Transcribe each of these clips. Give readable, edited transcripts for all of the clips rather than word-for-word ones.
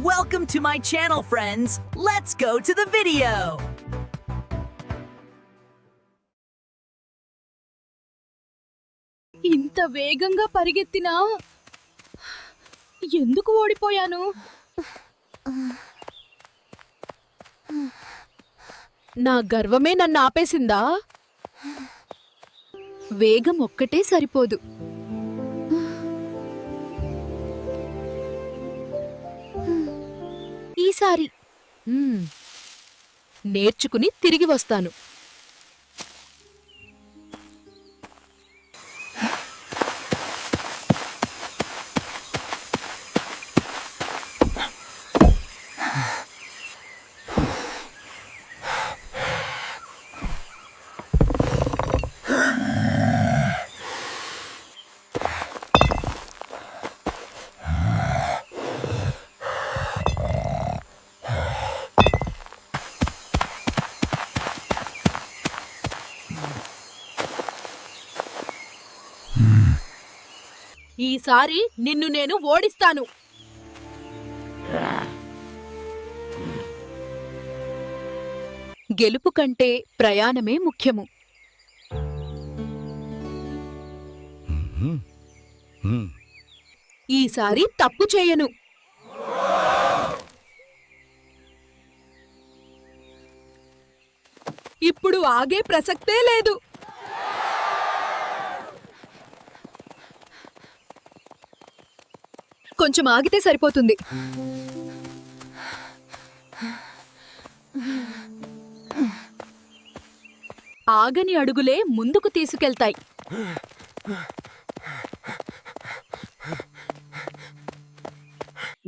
Welcome to my channel, friends. Let's go to the video. ఇంత వేగంగా పరిగెత్తినా ఎందుకు ఓడిపోయాను? నా గర్వమే నన్ను ఆపేసిందా? వేగం ఒక్కటే సరిపోదు. ఈసారి నేర్చుకుని తిరిగి వస్తాను. ఈసారి నిన్ను నేను ఓడిస్తాను. గెలుపు కంటే ప్రయాణమే ముఖ్యము. ఈసారి తప్పు చేయను. ఇప్పుడు ఆగే ప్రసక్తే లేదు. కొంచెం ఆగితే సరిపోతుంది. ఆగని అడుగులే ముందుకు తీసుకెళ్తాయి.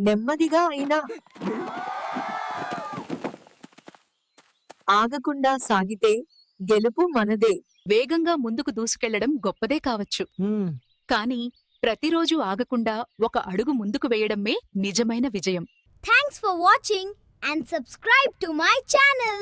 నెమ్మదిగా అయినా ఆగకుండా సాగితే గెలుపు మనదే. వేగంగా ముందుకు దూసుకెళ్లడం గొప్పదే కావచ్చు, కానీ ప్రతిరోజు ఆగకుండా ఒక అడుగు ముందుకు వేయడమే నిజమైన విజయం. Thanks for watching and subscribe to my channel.